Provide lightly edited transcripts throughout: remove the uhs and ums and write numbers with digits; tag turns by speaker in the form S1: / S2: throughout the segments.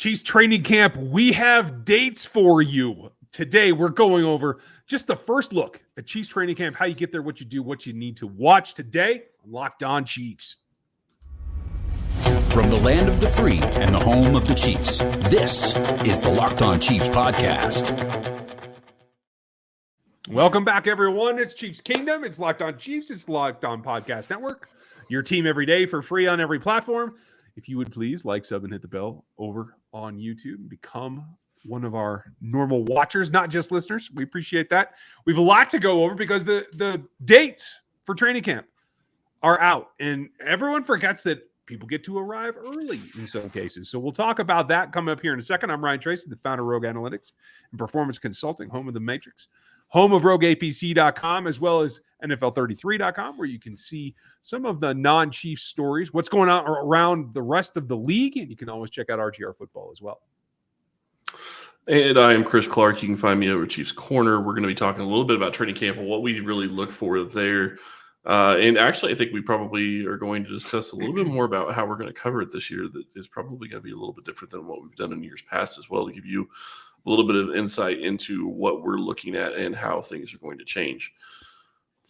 S1: Chiefs training camp, we have dates for you. Today, we're going over just the first look at Chiefs training camp, how you get there, what you do, what you need to watch today on Locked On Chiefs.
S2: From the land of the free and the home of the Chiefs, this is the Locked On Chiefs podcast.
S1: Welcome back, everyone. It's Chiefs Kingdom. It's Locked On Chiefs. It's Locked On Podcast Network. Your team every day for free on every platform. If you would please like, sub, and hit the bell over on YouTube and become one of our normal watchers, not just listeners. We appreciate that. We have a lot to go over because the dates for training camp are out, and everyone forgets that people get to arrive early in some cases. So we'll talk about that coming up here in a second. I'm Ryan Tracy, the founder of Rogue Analytics and Performance Consulting, home of the Matrix, home of RogueAPC.com, as well as NFL33.com, where you can see some of the non-Chiefs stories, what's going on around the rest of the league, and you can always check out RGR Football as well.
S3: And I am Chris Clark. You can find me over at Chiefs Corner. We're going to be talking a little bit about training camp and what we really look for there. And actually, I think we probably are going to discuss a little bit more about how we're going to cover it this year. That is probably going to be a little bit different than what we've done in years past as well, to give you a little bit of insight into what we're looking at and how things are going to change.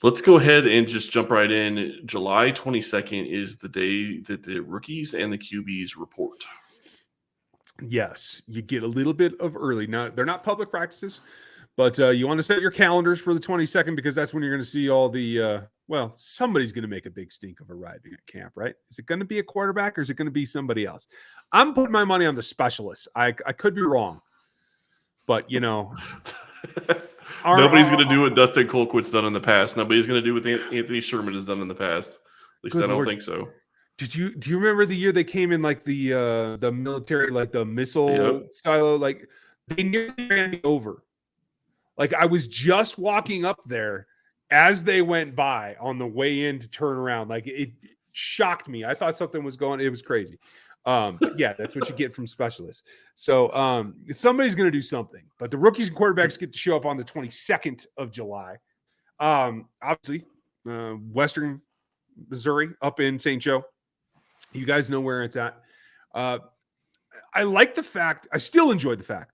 S3: Let's go ahead and just jump right in. July 22nd is the day that the rookies and the QBs report.
S1: Yes, you get a little bit of early. Now, they're not public practices, but you want to set your calendars for the 22nd because that's when you're going to see all the, somebody's going to make a big stink of arriving at camp, right? Is it going to be a quarterback or is it going to be somebody else? I'm putting my money on the specialists. I could be wrong, but, you know.
S3: Nobody's going to do what Dustin Colquitt's done in the past. Nobody's going to do what Anthony Sherman has done in the past. At least I don't think so.
S1: Do you remember the year they came in like the military, like the missile silo? Like they nearly ran me over. Like I was just walking up there as they went by on the way in to turn around. Like it shocked me. I thought something was going. It was crazy. But yeah, that's what you get from specialists. So somebody's going to do something. But the rookies and quarterbacks get to show up on the 22nd of July. Obviously, Western Missouri up in St. Joe. You guys know where it's at. I like the fact, I still enjoy the fact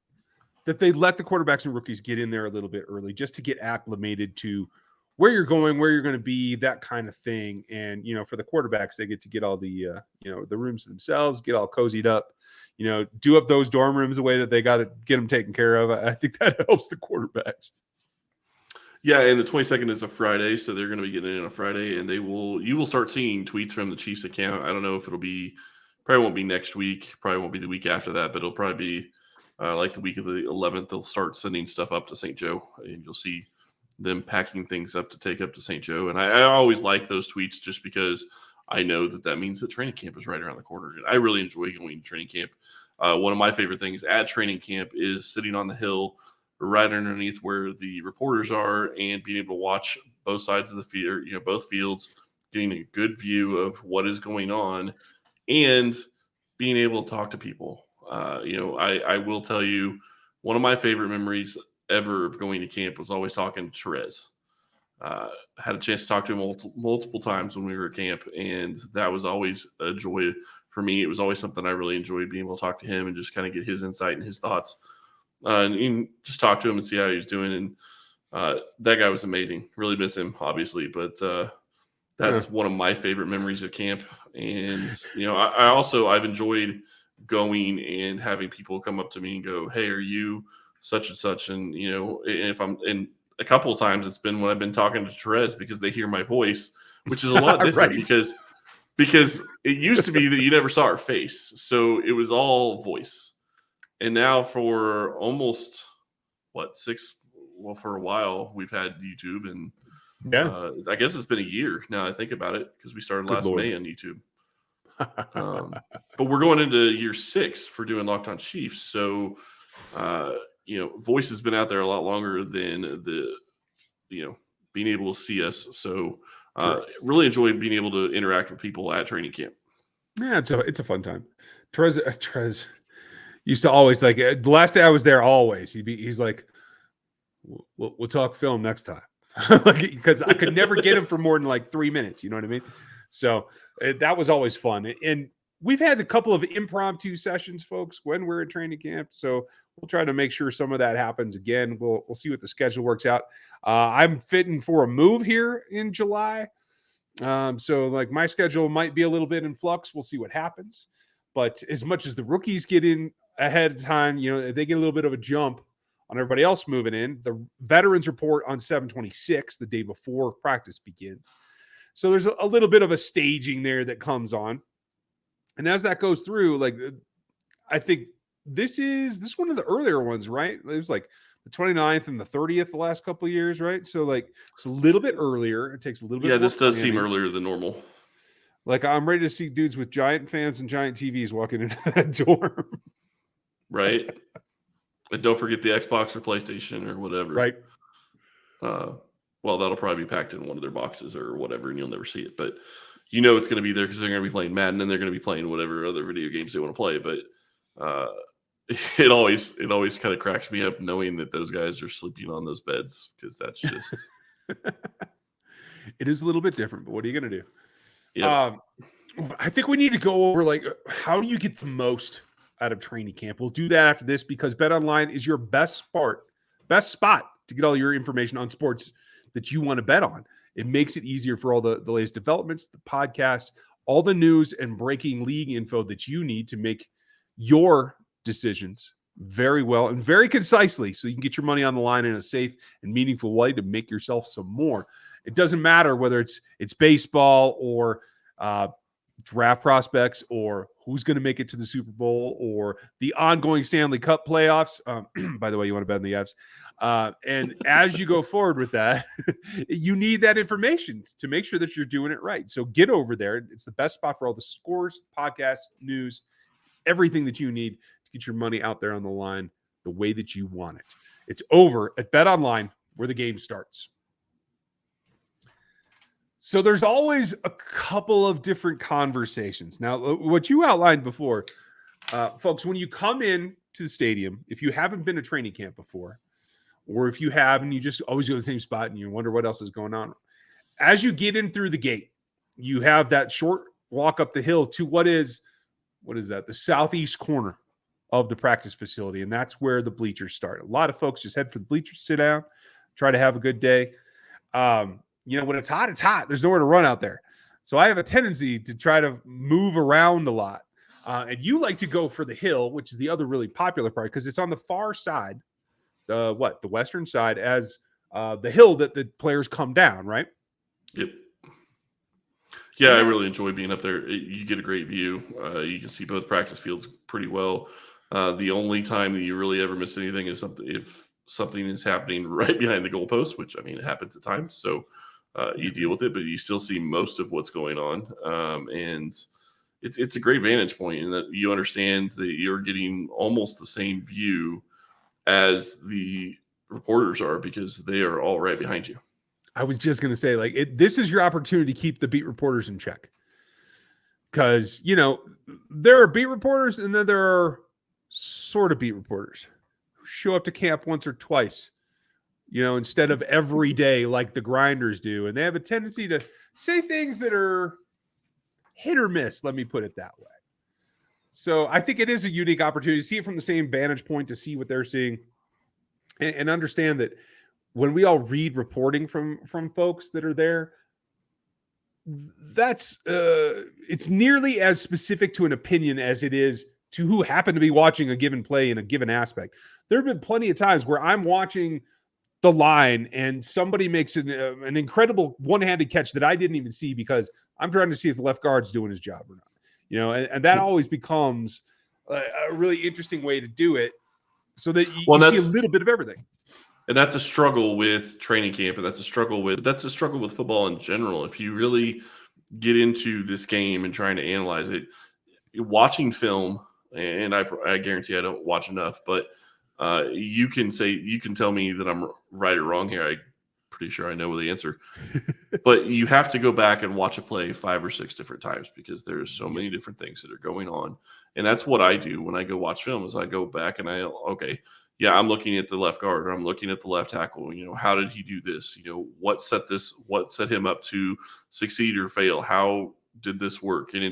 S1: that they let the quarterbacks and rookies get in there a little bit early just to get acclimated to where you're going, where you're going to be, that kind of thing. And, you know, for the quarterbacks, they get to get all the, the rooms themselves, get all cozied up, do up those dorm rooms the way that they got to get them taken care of. I think that helps the quarterbacks.
S3: Yeah, and the 22nd is a Friday, so they're going to be getting in on a Friday, and you will start seeing tweets from the Chiefs account. I don't know if probably won't be next week, probably won't be the week after that, but it'll probably be like the week of the 11th. They'll start sending stuff up to St. Joe, and you'll see them packing things up to take up to St. Joe. And I always like those tweets just because I know that means that training camp is right around the corner. And I really enjoy going to training camp. One of my favorite things at training camp is sitting on the hill right underneath where the reporters are and being able to watch both sides of the field, both fields, getting a good view of what is going on and being able to talk to people. I will tell you, one of my favorite memories ever of going to camp was always talking to Therese. Had a chance to talk to him multiple times when we were at camp, and that was always a joy for me. It was always something I really enjoyed, being able to talk to him and just kind of get his insight and his thoughts. And just talk to him and see how he was doing. And that guy was amazing. Really miss him, obviously, but that's one of my favorite memories of camp. And I've enjoyed going and having people come up to me and go, "Hey, are you such and such?" And if I'm in a couple of times, it's been when I've been talking to Therese because they hear my voice, which is a lot different because it used to be that you never saw her face, so it was all voice. And now for almost for a while we've had YouTube, and I guess it's been a year now. I think about it because we started last May on YouTube. But we're going into year 6 for doing Locked On Chiefs, so voice has been out there a lot longer than the being able to see us. So really enjoy being able to interact with people at training camp.
S1: Yeah, it's a fun time. Trez used to always, like, the last day I was there, always he's like, we'll talk film next time, because I could never get him for more than like 3 minutes. You know what I mean? So that was always fun. And we've had a couple of impromptu sessions, folks, when we're at training camp. So we'll try to make sure some of that happens again. We'll see what the schedule works out. I'm fitting for a move here in July. So like my schedule might be a little bit in flux. We'll see what happens. But as much as the rookies get in ahead of time, they get a little bit of a jump on everybody else moving in. The veterans report on 7/26, the day before practice begins. So there's a little bit of a staging there that comes on. And as that goes through, like, I think this is one of the earlier ones, right? It was like the 29th and the 30th the last couple of years, right? So like it's a little bit earlier. It takes a little bit.
S3: Yeah, this does seem earlier than normal.
S1: Like I'm ready to see dudes with giant fans and giant TVs walking into that dorm.
S3: Right. And don't forget the Xbox or PlayStation or whatever.
S1: Right.
S3: Well, that'll probably be packed in one of their boxes or whatever, and you'll never see it. But it's going to be there because they're going to be playing Madden and they're going to be playing whatever other video games they want to play. But it always kind of cracks me up knowing that those guys are sleeping on those beds, because that's just
S1: it is a little bit different. But what are you going to do?
S3: Yeah.
S1: I think we need to go over, like, how do you get the most out of training camp? We'll do that after this, because BetOnline is your best spot to get all your information on sports that you want to bet on. It makes it easier for all the latest developments, the podcasts, all the news and breaking league info that you need to make your decisions very well and very concisely, so you can get your money on the line in a safe and meaningful way to make yourself some more. It doesn't matter whether it's baseball or draft prospects or who's going to make it to the Super Bowl or the ongoing Stanley Cup playoffs. By the way, you want to bet on the Avs. And as you go forward with that, you need that information to make sure that you're doing it right. So get over there. It's the best spot for all the scores, podcasts, news, everything that you need to get your money out there on the line the way that you want it. It's over at BetOnline, where the game starts. So there's always a couple of different conversations. Now, what you outlined before, folks, when you come in to the stadium, if you haven't been to training camp before, or if you have and you just always go to the same spot and you wonder what else is going on, as you get in through the gate, you have that short walk up the hill to what is that? The southeast corner of the practice facility, and that's where the bleachers start. A lot of folks just head for the bleachers, sit down, try to have a good day. When it's hot, it's hot. There's nowhere to run out there. So I have a tendency to try to move around a lot. And you like to go for the hill, which is the other really popular part, because it's on the far side, the western side, as the hill that the players come down, right?
S3: Yep. Yeah, I really enjoy being up there. You get a great view. You can see both practice fields pretty well. The only time that you really ever miss anything is if something is happening right behind the goalpost, which, I mean, it happens at times. So you deal with it, but you still see most of what's going on. And it's a great vantage point in that you understand that you're getting almost the same view as the reporters are, because they are all right behind you.
S1: I was just going to say, this is your opportunity to keep the beat reporters in check. Because, there are beat reporters and then there are sort of beat reporters who show up to camp once or twice, instead of every day like the grinders do. And they have a tendency to say things that are hit or miss, let me put it that way. So I think it is a unique opportunity to see it from the same vantage point, to see what they're seeing and understand that when we all read reporting from folks that are there, that's it's nearly as specific to an opinion as it is to who happened to be watching a given play in a given aspect. There have been plenty of times where I'm watching the line and somebody makes an incredible one-handed catch that I didn't even see because I'm trying to see if the left guard's doing his job or not. And that always becomes a really interesting way to do it, so that you see a little bit of everything.
S3: And that's a struggle with training camp, and that's a struggle with football in general. If you really get into this game and trying to analyze it, watching film, and I guarantee I don't watch enough, but you can tell me that I'm right or wrong here. I'm pretty sure I know the answer, but you have to go back and watch a play 5 or 6 different times, because there's so many different things that are going on. And that's what I do when I go watch film, is I go back and I'm looking at the left guard, or I'm looking at the left tackle. How did he do this? What set him up to succeed or fail? How did this work? And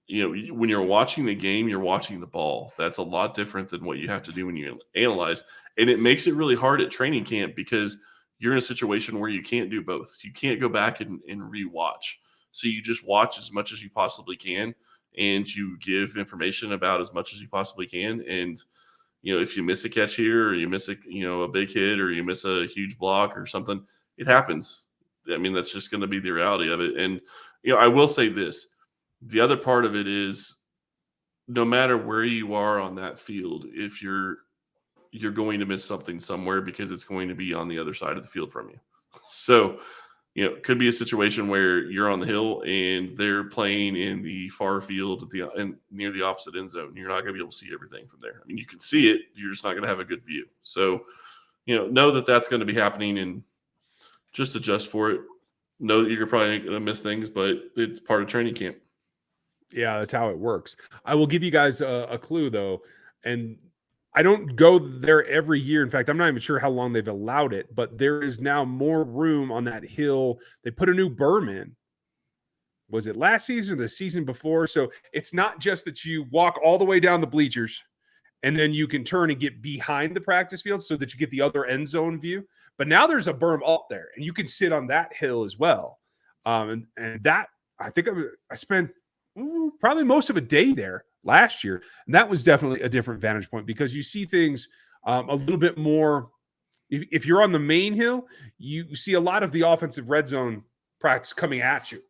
S3: when you're watching the game, you're watching the ball. That's a lot different than what you have to do when you analyze. And it makes it really hard at training camp because you're in a situation where you can't do both. You can't go back and rewatch. So you just watch as much as you possibly can, and you give information about as much as you possibly can. And, if you miss a catch here, or you miss a big hit, or you miss a huge block or something, it happens. I mean, that's just going to be the reality of it. And, I will say this. The other part of it is no matter where you are on that field, if you're going to miss something somewhere because it's going to be on the other side of the field from you. So, it could be a situation where you're on the hill and they're playing in the far field and near the opposite end zone. You're not going to be able to see everything from there. I mean, you can see it, you're just not going to have a good view. So, know that that's going to be happening and just adjust for it. Know that you're probably going to miss things, but it's part of training camp.
S1: Yeah, that's how it works. I will give you guys a clue, though, and I don't go there every year. In fact, I'm not even sure how long they've allowed it, but there is now more room on that hill. They put a new berm in. Was it last season or the season before? So it's not just that you walk all the way down the bleachers and then you can turn and get behind the practice field so that you get the other end zone view. But now there's a berm up there, and you can sit on that hill as well. And that, I think I spent probably most of a day there last year. And that was definitely a different vantage point because you see things a little bit more. If you're on the main hill, you see a lot of the offensive red zone practice coming at you,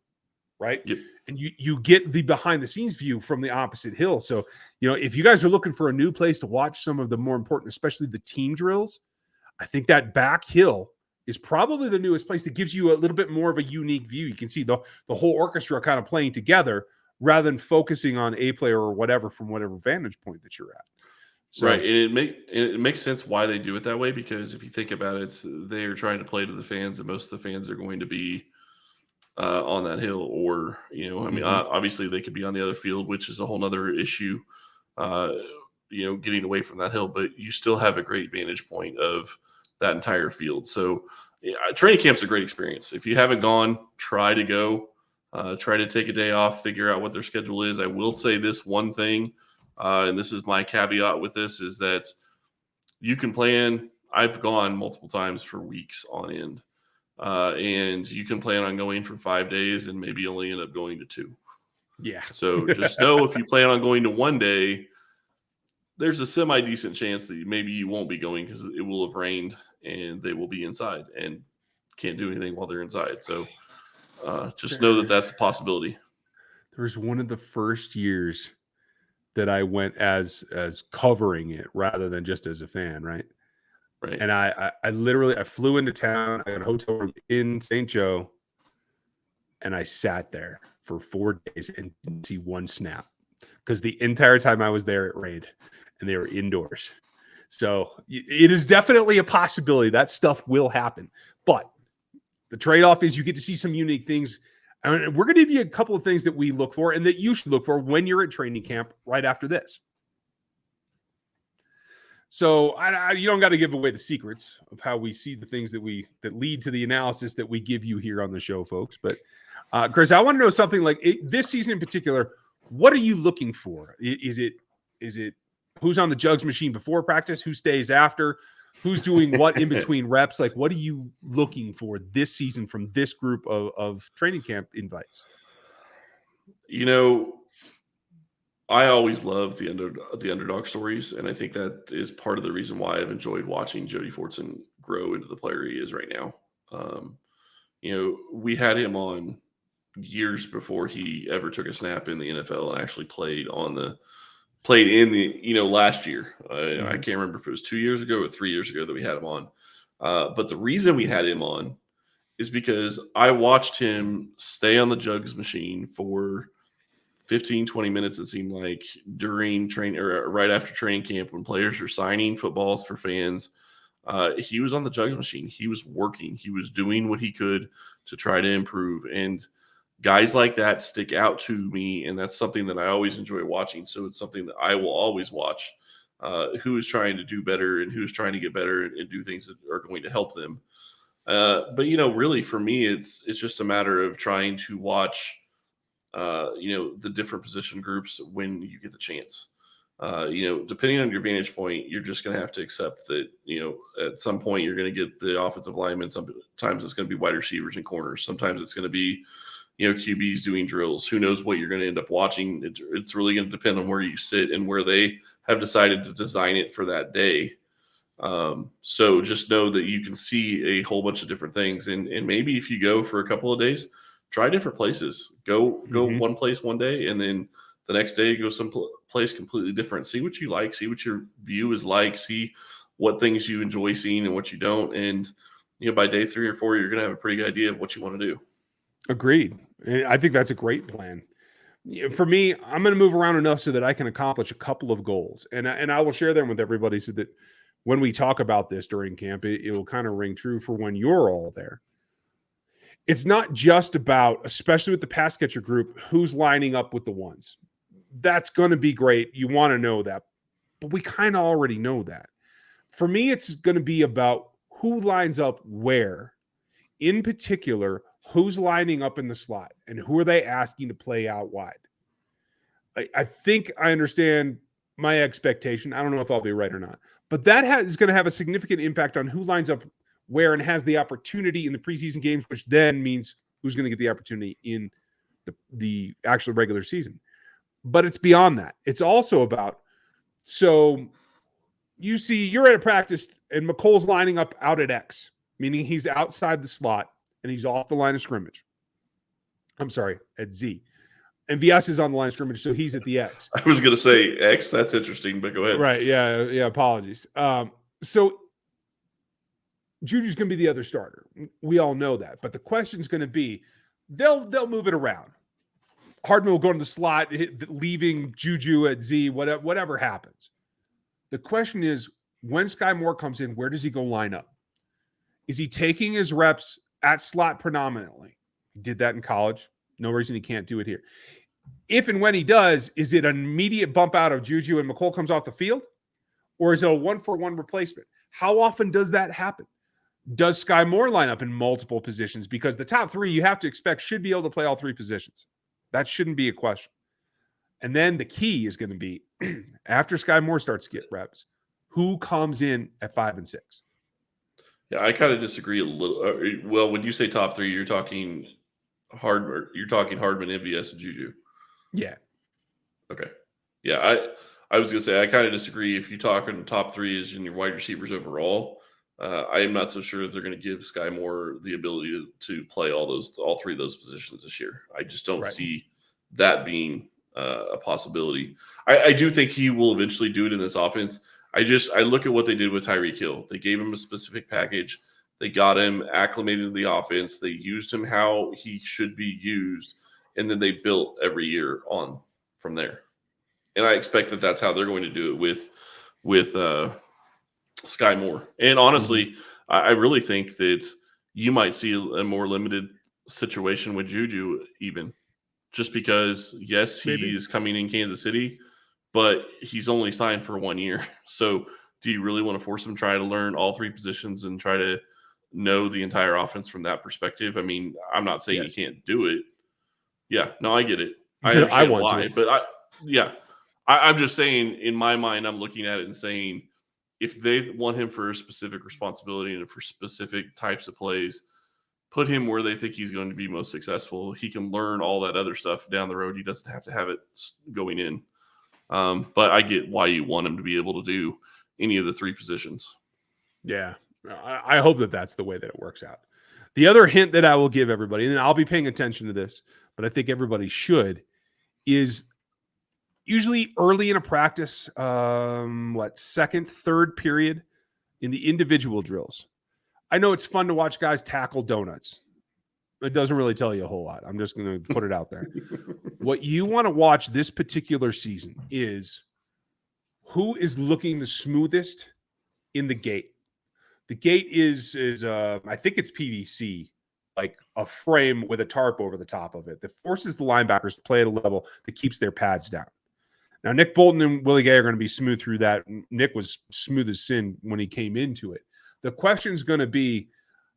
S1: right?
S3: Yep.
S1: And you get the behind the scenes view from the opposite hill. So, if you guys are looking for a new place to watch some of the more important, especially the team drills, I think that back hill is probably the newest place that gives you a little bit more of a unique view. You can see the whole orchestra kind of playing together rather than focusing on a player or whatever from whatever vantage point that you're at. So,
S3: right. And it makes sense why they do it that way, because if you think about it, they are trying to play to the fans, and most of the fans are going to be on that hill, or, obviously they could be on the other field, which is a whole nother issue, getting away from that hill, but you still have a great vantage point of that entire field. So training camp's a great experience. If you haven't gone, try to go. Try to take a day off, figure out what their schedule is. I will say this one thing, and this is my caveat with this, is that you can plan. I've gone multiple times for weeks on end, and you can plan on going for 5 days and maybe only end up going to 2.
S1: Yeah.
S3: So just know if you plan on going to 1 day, there's a semi-decent chance that maybe you won't be going because it will have rained and they will be inside and can't do anything while they're inside. So just know that that's a possibility.
S1: There was one of the first years that I went as covering it rather than just as a fan, right?
S3: Right.
S1: And I literally flew into town. I got a hotel room in St. Joe, and I sat there for 4 days and didn't see one snap because the entire time I was there, it rained and they were indoors. So it is definitely a possibility that stuff will happen, but the trade-off is you get to see some unique things. And we're going to give you a couple of things that we look for and that you should look for when you're at training camp right after this. So you don't got to give away the secrets of how we see the things that lead to the analysis that we give you here on the show, folks. But Chris, I want to know something like this season in particular. What are you looking for? Is it who's on the jugs machine before practice? Who stays after? Who's doing what in between reps? Like, what are you looking for this season from this group of training camp invites?
S3: I always love the underdog stories, and I think that is part of the reason why I've enjoyed watching Jody Fortson grow into the player he is right now. We had him on years before he ever took a snap in the NFL and actually played in the last year. I can't remember if it was 2 years ago or 3 years ago that we had him on. But the reason we had him on is because I watched him stay on the jugs machine for 15, 20 minutes, it seemed like, during training or right after training camp when players are signing footballs for fans. He was on the jugs machine. He was working. He was doing what he could to try to improve. And guys like that stick out to me, and that's something that I always enjoy watching. So it's something that I will always watch, who is trying to do better and who's trying to get better and do things that are going to help them. But really for me, it's just a matter of trying to watch the different position groups when you get the chance. Depending on your vantage point, you're just going to have to accept that, at some point you're going to get the offensive linemen. Sometimes it's going to be wide receivers and corners. Sometimes it's going to be, QBs doing drills. Who knows what you're going to end up watching? It's really going to depend on where you sit and where they have decided to design it for that day. So just know that you can see a whole bunch of different things. And maybe if you go for a couple of days, try different places. Go one place one day, and then the next day go some place completely different. See what you like, see what your view is like, see what things you enjoy seeing and what you don't. And, by day 3 or 4, you're going to have a pretty good idea of what you want to do.
S1: Agreed. I think that's a great plan. For me, I'm going to move around enough so that I can accomplish a couple of goals. And I will share them with everybody so that when we talk about this during camp, it will kind of ring true for when you're all there. It's not just about, especially with the pass catcher group, who's lining up with the ones. That's going to be great. You want to know that. But we kind of already know that. For me, it's going to be about who lines up where. In particular, who's lining up in the slot and who are they asking to play out wide. I think I understand my expectation. I don't know if I'll be right or not. But that is going to have a significant impact on who lines up where and has the opportunity in the preseason games, which then means who's going to get the opportunity in the actual regular season. But it's beyond that. It's also about, so you see, you're at a practice and McColl's lining up out at X, meaning he's outside the slot and he's off the line of scrimmage. I'm sorry, at Z. And VS is on the line of scrimmage, so he's at the X.
S3: I was going to say X. That's interesting, but go ahead.
S1: Right, yeah, apologies. So Juju's going to be the other starter. We all know that. But the question's going to be, they'll move it around. Hardman will go to the slot, leaving Juju at Z, whatever happens. The question is, when Sky Moore comes in, where does he go line up? Is he taking his reps at slot predominantly? He did that in college. No reason he can't do it here. If and when he does, is it an immediate bump out of Juju and McColl comes off the field? Or is it a 1-for-1 replacement? How often does that happen? Does Sky Moore line up in multiple positions? Because the top 3 you have to expect should be able to play all 3 positions. That shouldn't be a question. And then the key is going to be, after Sky Moore starts to get reps, who comes in at 5 and 6?
S3: Yeah, I kind of disagree a little. Well, when you say top 3, you're talking Hardman, MVS, and Juju.
S1: Yeah.
S3: Okay. Yeah, I was going to say I kind of disagree. If you're talking top 3 is in your wide receivers overall, I am not so sure that they're going to give Sky Moore the ability to play all 3 of those positions this year. I just don't see that being a possibility. I do think he will eventually do it in this offense. I look at what they did with Tyreek Hill. They gave him a specific package. They got him acclimated to the offense. They used him how he should be used, and then they built every year on from there. And I expect that that's how they're going to do it with Sky Moore. And honestly, I really think that you might see a more limited situation with Juju even, just because, yes, he is coming in Kansas City, but he's only signed for 1 year. So do you really want to force him to try to learn all 3 positions and try to know the entire offense from that perspective? I mean, I'm not saying he can't do it. Yeah, no, I get it. I understand why. But I'm just saying, in my mind, I'm looking at it and saying, if they want him for a specific responsibility and for specific types of plays, put him where they think he's going to be most successful. He can learn all that other stuff down the road. He doesn't have to have it going in. But I get why you want him to be able to do any of the 3 positions.
S1: Yeah, I hope that that's the way that it works out. The other hint that I will give everybody, and I'll be paying attention to this, but I think everybody should, is usually early in a practice, second, third period in the individual drills. I know it's fun to watch guys tackle donuts. It doesn't really tell you a whole lot. I'm just going to put it out there. What you want to watch this particular season is who is looking the smoothest in the gate. The gate is I think it's PVC, like a frame with a tarp over the top of it that forces the linebackers to play at a level that keeps their pads down. Now, Nick Bolton and Willie Gay are going to be smooth through that. Nick was smooth as sin when he came into it. The question is going to be,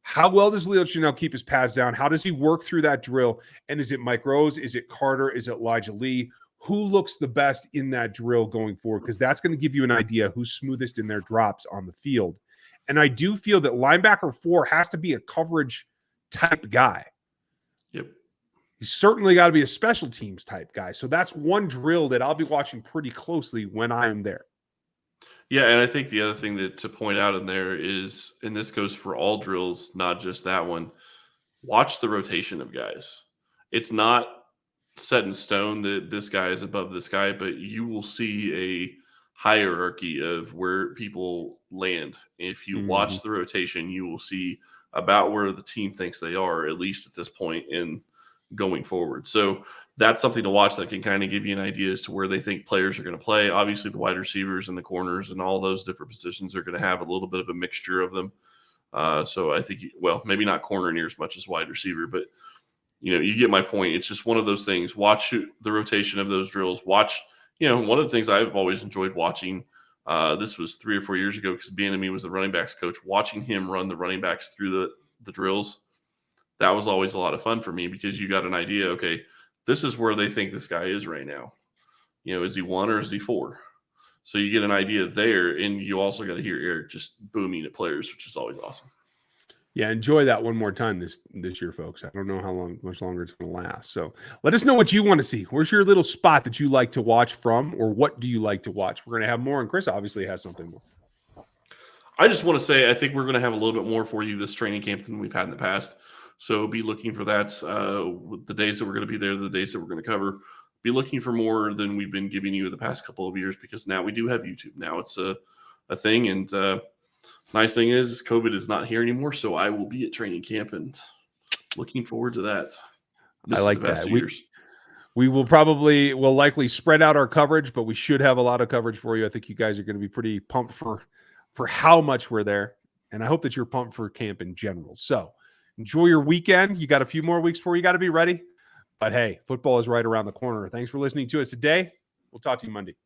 S1: How well does Leo Chanel keep his pads down? How does he work through that drill? And is it Mike Rose? Is it Carter? Is it Elijah Lee? Who looks the best in that drill going forward? Because that's going to give you an idea who's smoothest in their drops on the field. And I do feel that linebacker 4 has to be a coverage type guy.
S3: Yep.
S1: He's certainly got to be a special teams type guy. So that's one drill that I'll be watching pretty closely when I'm there.
S3: Yeah, and I think the other thing to point out in there is, and this goes for all drills, not just that one, watch the rotation of guys. It's not set in stone that this guy is above this guy, but you will see a hierarchy of where people land. If you watch the rotation, you will see about where the team thinks they are, at least at this point in going forward. So that's something to watch that can kind of give you an idea as to where they think players are going to play. Obviously, the wide receivers and the corners and all those different positions are going to have a little bit of a mixture of them. So I think, well, maybe not corner near as much as wide receiver, but you get my point. It's just one of those things. Watch the rotation of those drills. Watch, one of the things I've always enjoyed watching, this was 3 or 4 years ago because Bieniemy was the running backs coach, watching him run the running backs through the drills. That was always a lot of fun for me because you got an idea, okay, this is where they think this guy is right now. Is he 1 or is he 4? So you get an idea there, and you also got to hear Eric just booming at players, which is always awesome.
S1: Yeah, enjoy that one more time this year, folks. I don't know how much longer it's going to last. So let us know what you want to see. Where's your little spot that you like to watch from, or what do you like to watch? We're going to have more, and Chris obviously has something more.
S3: I just want to say I think we're going to have a little bit more for you this training camp than we've had in the past. So be looking for that. The days that we're going to be there, the days that we're going to cover. Be looking for more than we've been giving you the past couple of years because now we do have YouTube. Now it's a thing, and nice thing is COVID is not here anymore, so I will be at training camp and looking forward to that.
S1: I like that. We'll likely spread out our coverage, but we should have a lot of coverage for you. I think you guys are going to be pretty pumped for how much we're there, and I hope that you're pumped for camp in general. So enjoy your weekend. You got a few more weeks before you got to be ready. But hey, football is right around the corner. Thanks for listening to us today. We'll talk to you Monday.